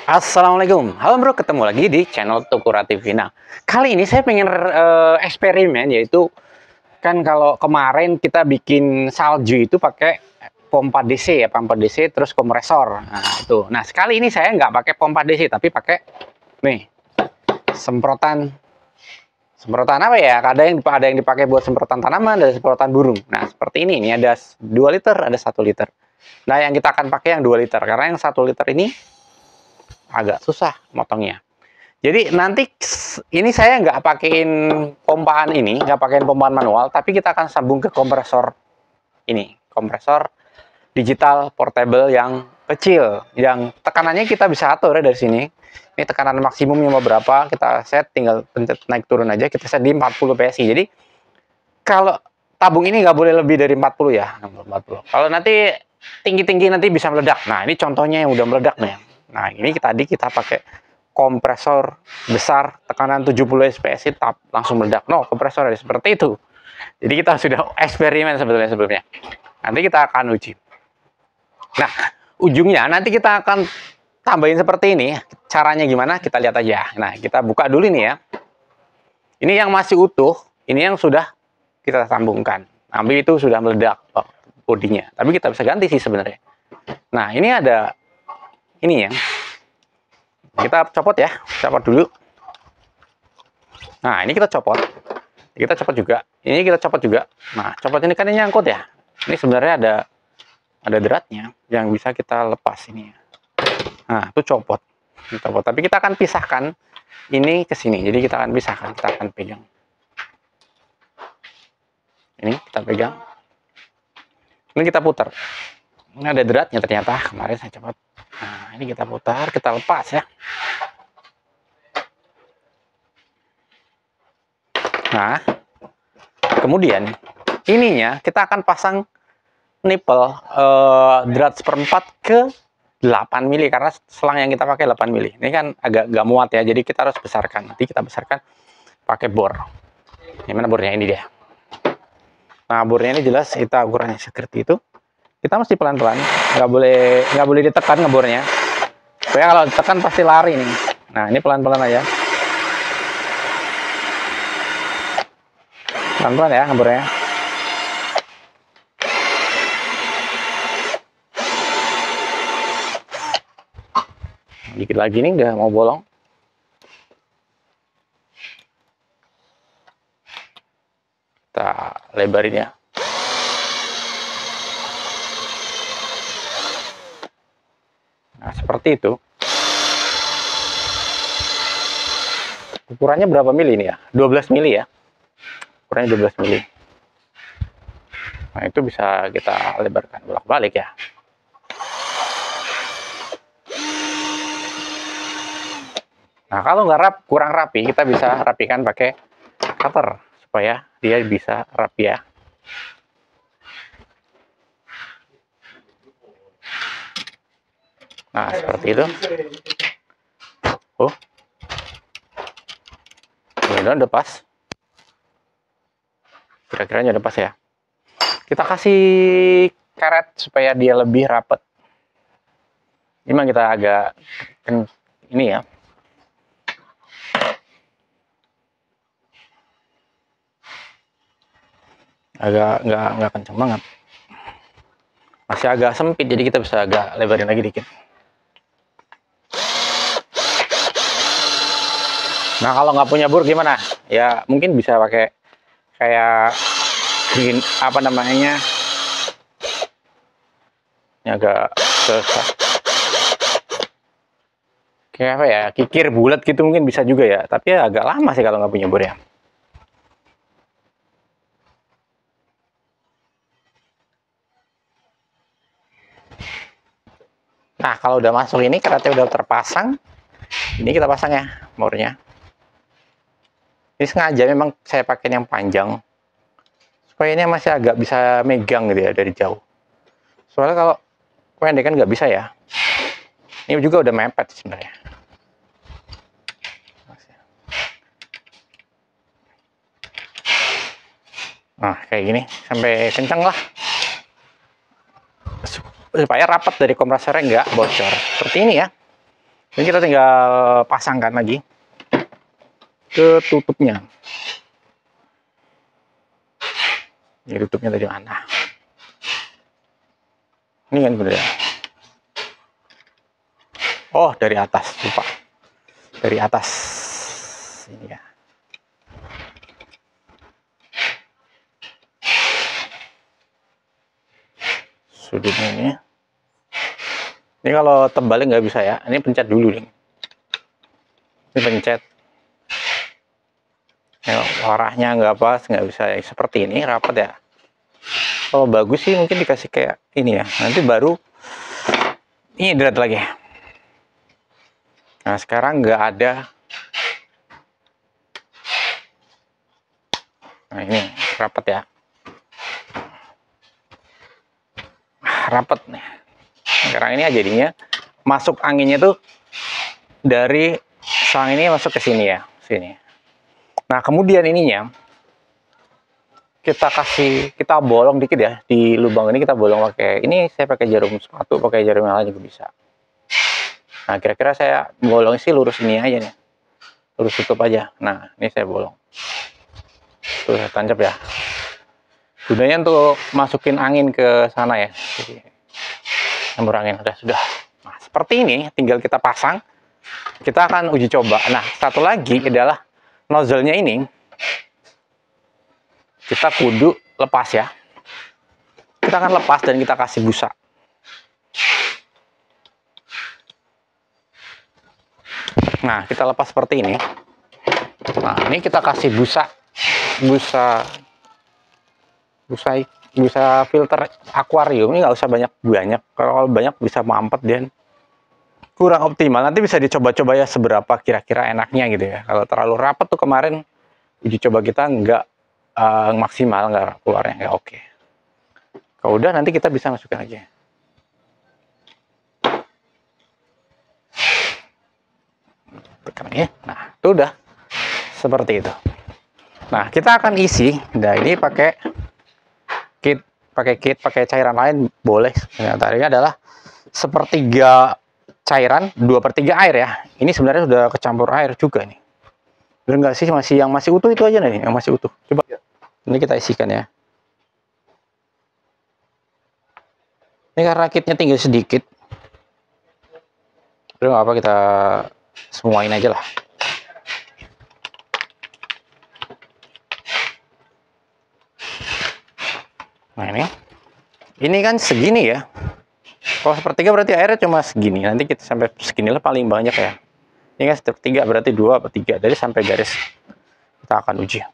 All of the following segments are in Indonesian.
Assalamualaikum, halo bro, ketemu lagi di channel Tukura TV. Nah, kali ini saya pengen eksperimen, yaitu kan kalau kemarin kita bikin salju itu pakai pompa DC ya, pompa DC terus kompresor. Nah, itu. Nah, sekali ini saya nggak pakai pompa DC, tapi pakai nih semprotan semprotan apa ya? Ada yang dipakai buat semprotan tanaman, ada semprotan burung. Nah, seperti ini. Ini ada 2 liter, ada 1 liter. Nah, yang kita akan pakai yang 2 liter karena yang 1 liter ini agak susah motongnya. Jadi nanti ini saya nggak pakein pompaan ini, nggak pakein pompaan manual, tapi kita akan sambung ke kompresor ini, kompresor digital portable yang kecil, yang tekanannya kita bisa atur ya dari sini. Ini tekanan maksimumnya mau berapa, kita set, tinggal pencet naik turun aja, kita set di 40 PSI. Jadi kalau tabung ini nggak boleh lebih dari 40 ya, 40. Kalau nanti tinggi-tinggi nanti bisa meledak. Nah ini contohnya yang udah meledak nih. Nah ini tadi kita pakai kompresor besar tekanan 70 PSI langsung meledak. No, kompresor ada seperti itu. Jadi kita sudah eksperimen sebelumnya. Nanti kita akan uji. Nah, ujungnya nanti kita akan tambahin seperti ini. Caranya gimana? Kita lihat aja. Nah, kita buka dulu nih ya. Ini yang masih utuh, ini yang sudah kita sambungkan. Tapi itu sudah meledak bodinya. Tapi kita bisa ganti sih sebenarnya. Nah, ini ada ini ya. Kita copot ya, copot dulu. Nah, ini kita copot. Kita copot juga. Ini kita copot juga. Nah, copot ini kan ini nyangkut ya. Ini sebenarnya ada deratnya yang bisa kita lepas ini. Nah, itu copot. Copot. Tapi kita akan pisahkan ini ke sini. Jadi kita akan pisahkan, kita akan pegang. Ini kita pegang. Ini kita putar. Ini ada deratnya ternyata. Kemarin saya copot. Nah, ini kita putar, kita lepas ya. Nah, kemudian ininya kita akan pasang nipple derat seperempat ke 8 mili karena selang yang kita pakai 8 mili. Ini kan agak nggak muat ya, jadi kita harus besarkan. Nanti kita besarkan pakai bor. Gimana bornya? Ini dia. Nah, bornya ini jelas kita ukurannya seperti itu. Kita mesti pelan-pelan, nggak boleh ditekan ngebornya. Supaya kalau ditekan pasti lari nih. Nah, ini pelan-pelan aja. Pelan-pelan ya ngebornya. Dikit lagi nih udah mau bolong. Kita lebarin ya. Nah, seperti itu. Ukurannya berapa mili ini ya? 12 mili ya. Ukurannya 12 mili. Nah, itu bisa kita lebarkan bolak-balik ya. Nah, kalau nggak kurang rapi, kita bisa rapikan pakai cutter supaya dia bisa rapi ya. Nah, seperti itu. Mudah-mudahan udah pas. Kira-kiranya udah pas ya. Kita kasih karet supaya dia lebih rapat. Ini memang kita agak ini ya. Agak nggak kenceng banget. Masih agak sempit, jadi kita bisa agak lebarin lagi dikit. Nah, kalau nggak punya bor gimana? Ya mungkin bisa pakai kayak green apa namanya? Ini agak susah. Kayak apa ya? Kikir bulat gitu mungkin bisa juga ya. Tapi ya agak lama sih kalau nggak punya bor ya. Nah, kalau udah masuk ini, karetnya udah terpasang. Ini kita pasang ya bornya. Ini sengaja memang saya pakai yang panjang supaya ini masih agak bisa megang gitu ya dari jauh. Soalnya kalau pendek kan nggak bisa ya. Ini juga udah mepet sebenarnya. Nah, kayak gini sampai kencang lah. Supaya rapat dari kompresornya nggak bocor. Seperti ini ya. Dan kita tinggal pasangkan lagi ke tutupnya. Ini tutupnya dari mana? Ini kan bener ya. Oh, dari atas, lupa. Dari atas. Ini ya. Sudutnya ini. Ini kalau tebalnya nggak bisa ya. Ini pencet dulu nih. Ini pencet. Warnanya nggak pas, nggak bisa ya. Seperti ini, rapat ya. Kalau bagus sih mungkin dikasih kayak ini ya. Nanti baru ini berat lagi. Nah, sekarang nggak ada. Nah, ini rapat ya. Rapat nih. Sekarang ini jadinya masuk anginnya tuh dari selang ini masuk ke sini ya, sini. Nah, kemudian ininya kita bolong dikit ya di lubang ini, kita bolong pakai ini, saya pakai jarum sepatu, pakai jarum yang lain juga bisa. Nah, kira-kira saya bolong sih lurus ini aja nih, lurus tutup aja. Nah, ini saya bolong tuh, saya tancap ya, gunanya untuk masukin angin ke sana ya. Jadi nyambur angin sudah. Nah, seperti ini tinggal kita pasang, kita akan uji coba. Nah, satu lagi adalah nozzle-nya ini kita kudu lepas ya. Kita akan lepas dan kita kasih busa. Nah, kita lepas seperti ini. Nah, ini kita kasih busa filter akuarium. Ini nggak usah banyak. Kalau banyak bisa mampet dan kurang optimal. Nanti bisa dicoba-coba ya seberapa kira-kira enaknya gitu ya. Kalau terlalu rapat tuh kemarin uji coba kita nggak maksimal, nggak keluarnya nggak oke. Kalau udah nanti kita bisa masukin aja. Tekan ya. Nah, itu udah seperti itu. Nah, kita akan isi. Nah, ini pakai kit, pakai cairan lain boleh. Nah, tadinya adalah sepertiga cairan, 2/3 air ya. Ini sebenarnya sudah kecampur air juga nih. Bener nggak sih, yang masih utuh itu aja nih, yang masih utuh. Coba. Ini kita isikan ya. Ini karena kitnya tinggal sedikit. Udah nggak apa, kita semuain aja lah. Nah, ini kan segini ya. Kalau sepertiga berarti airnya cuma segini. Nanti kita sampai segini lah paling banyak ya. Ini kan sepertiga berarti 2/3 dari sampai garis. Kita akan uji.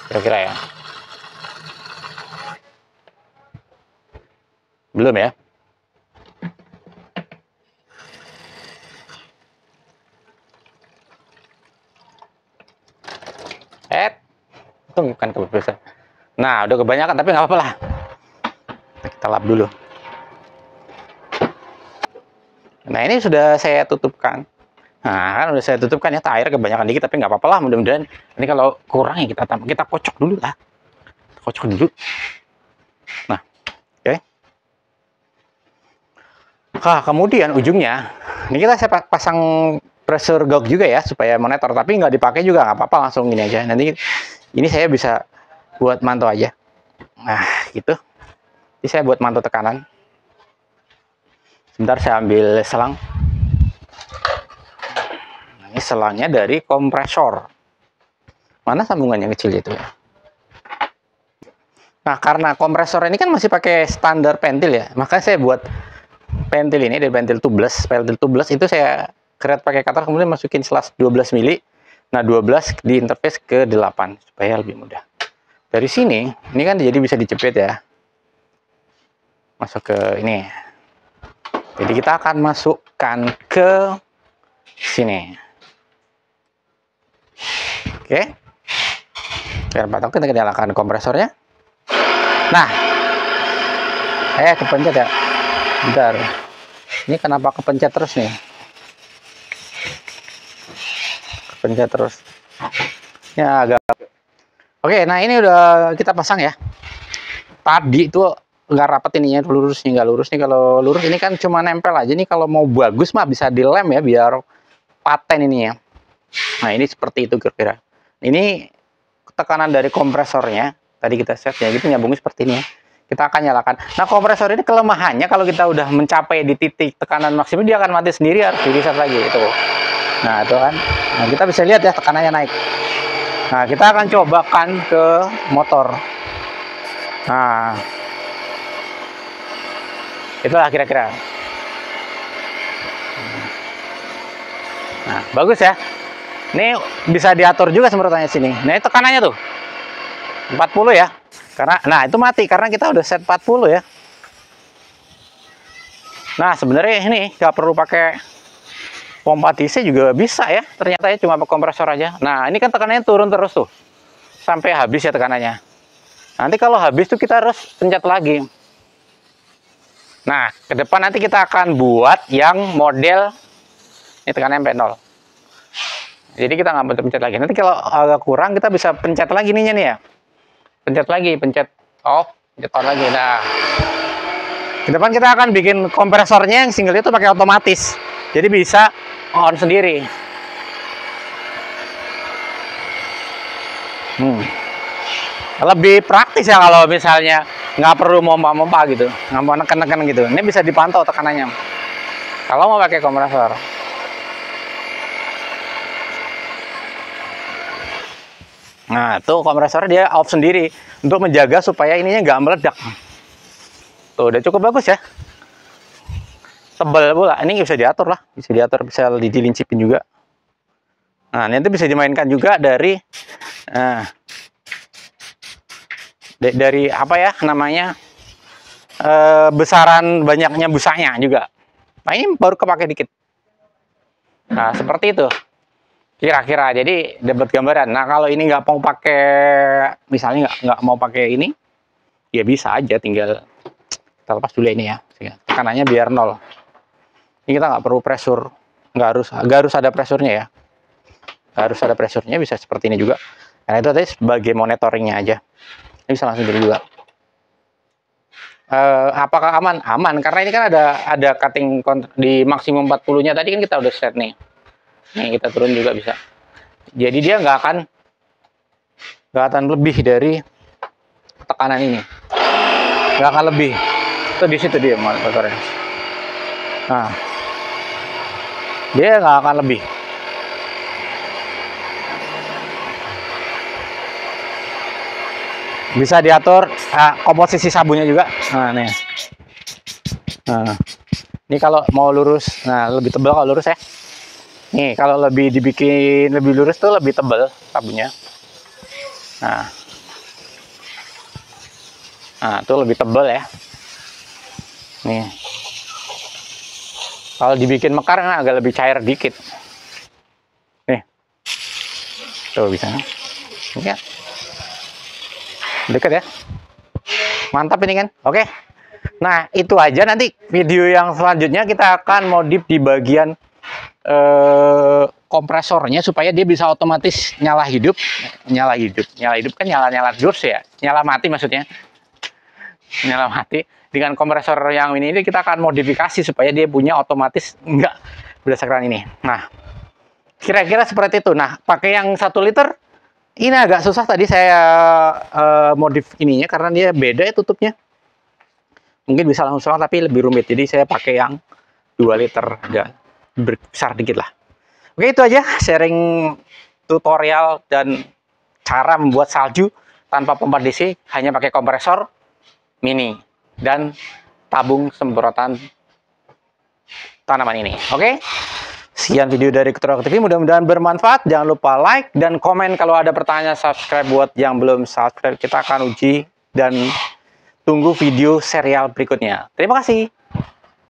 Kira-kira ya. Belum ya. Itu bukan kebiasaan. Nah, udah kebanyakan tapi nggak apa-apa lah. Kita lap dulu. Nah, ini sudah saya tutupkan. Nah, kan udah saya tutupkan ya, air kebanyakan dikit tapi nggak apa-apa lah, mudah-mudahan ini kalau kurang ya kita tambah, kita kocok dulu lah. Kocok dulu. Nah, oke. Nah, kemudian ujungnya ini saya pasang pressure gauge juga ya supaya monitor, tapi nggak dipakai juga nggak apa-apa, langsung ini aja. Nanti ini saya bisa buat mantau aja. Nah, gitu. Ini saya buat mantau tekanan. Sebentar saya ambil selang. Ini selangnya dari kompresor. Mana sambungannya kecil itu ya? Nah, karena kompresor ini kan masih pakai standar pentil ya, makanya saya buat pentil ini dari pentil tubeless. Pentil tubeless itu saya kerat pakai cutter, kemudian masukin selas 12 mili. Nah, 12 di interface ke 8 supaya lebih mudah. Dari sini, ini kan jadi bisa dijepit ya. Masuk ke ini. Jadi kita akan masukkan ke sini. Oke. Biar patah, kita nyalakan kompresornya. Nah. Kepencet ya. Bentar. Ini kenapa kepencet terus nih? Kepencet terus. Ya agak. Oke, nah ini udah kita pasang ya. tadi itu nggak rapat ininya, lurusnya nggak lurus nih. Kalau lurus ini kan cuma nempel aja nih. Kalau mau bagus mah bisa dilem ya biar paten ini ya. Nah ini seperti itu kira-kira. Ini tekanan dari kompresornya. Tadi kita set ya gitu, nyambungnya seperti ini ya. Kita akan nyalakan. Nah kompresor ini kelemahannya kalau kita udah mencapai di titik tekanan maksimum dia akan mati sendiri, harus di reset lagi itu. Nah itu kan. Nah kita bisa lihat ya tekanannya naik. Nah kita akan cobakan ke motor. Nah itulah kira-kira. Nah bagus ya. Ini bisa diatur juga semprotannya sini. Nah itu tekanannya tuh 40 ya. Karena nah itu mati karena kita udah set 40 ya. Nah sebenarnya ini nggak perlu pakai pompa DC juga bisa ya. Ternyata ya cuma kompresor aja. Nah ini kan tekanannya turun terus tuh sampai habis ya tekanannya. Nanti kalau habis tuh kita harus pencet lagi. Nah ke depan nanti kita akan buat yang model ini tekanannya sampai 0. Jadi kita nggak pencet lagi. Nanti kalau agak kurang kita bisa pencet lagi nih ya. Pencet lagi, pencet off, pencet on lagi. Nah, ke depan kita akan bikin kompresornya yang single itu pakai otomatis. Jadi bisa on sendiri. Lebih praktis ya kalau misalnya nggak perlu mompa-mompa gitu, nggak mau neken-neken gitu. Ini bisa dipantau tekanannya. Kalau mau pakai kompresor. Nah, tuh kompresornya dia off sendiri untuk menjaga supaya ininya nggak meledak. Tuh, udah cukup bagus ya. Tebal pula. Ini bisa diatur lah, bisa diatur, bisa dilincipin juga. Nah, nanti bisa dimainkan juga dari dari apa ya namanya? Besaran banyaknya busanya juga. Nah, ini baru kepake dikit. Nah, seperti itu. Kira-kira jadi dapat gambaran. Nah kalau ini nggak mau pakai, misalnya nggak mau pakai ini, ya bisa aja tinggal kita lepas dulu ini ya. Tekanannya biar 0. Ini kita nggak perlu pressure, nggak harus ada pressure-nya ya. Nggak harus ada pressure-nya, bisa seperti ini juga. Karena itu tadi sebagai monitoringnya aja. Ini bisa langsung jadi juga. Apakah aman? Aman karena ini kan ada cutting di maksimum 40-nya tadi kan kita udah set nih. Nih kita turun juga bisa. Jadi dia nggak akan lebih dari tekanan ini. Nggak akan lebih. Itu di situ dia motornya. Nah, dia nggak akan lebih. Bisa diatur komposisi sabunnya juga. Nah, nih. Nah, ini kalau mau lurus, nah lebih tebal kalau lurus ya. Nih, kalau lebih dibikin lebih lurus tuh lebih tebal sabunnya. Nah, tuh lebih tebal ya. Nih. Kalau dibikin mekar kan agak lebih cair dikit. Nih. Tuh bisa. Ini ya. Dekat ya. Mantap ini kan. Oke. Nah, itu aja, nanti video yang selanjutnya kita akan modif di bagian kompresornya supaya dia bisa otomatis nyala hidup kan nyala terus ya, nyala mati maksudnya, nyala mati. Dengan kompresor yang ini kita akan modifikasi supaya dia punya otomatis enggak berdasarkan ini. Nah kira-kira seperti itu. Nah pakai yang 1 liter ini agak susah, tadi saya modif ininya karena dia beda ya tutupnya, mungkin bisa langsung tapi lebih rumit, jadi saya pakai yang 2 liter dan besar dikit lah. Oke, itu aja sharing tutorial dan cara membuat salju tanpa pompa DC hanya pakai kompresor mini dan tabung semprotan tanaman ini. Oke, sekian video dari Keturah TV, mudah-mudahan bermanfaat. Jangan lupa like dan komen kalau ada pertanyaan, subscribe buat yang belum subscribe. Kita akan uji dan tunggu video serial berikutnya. Terima kasih.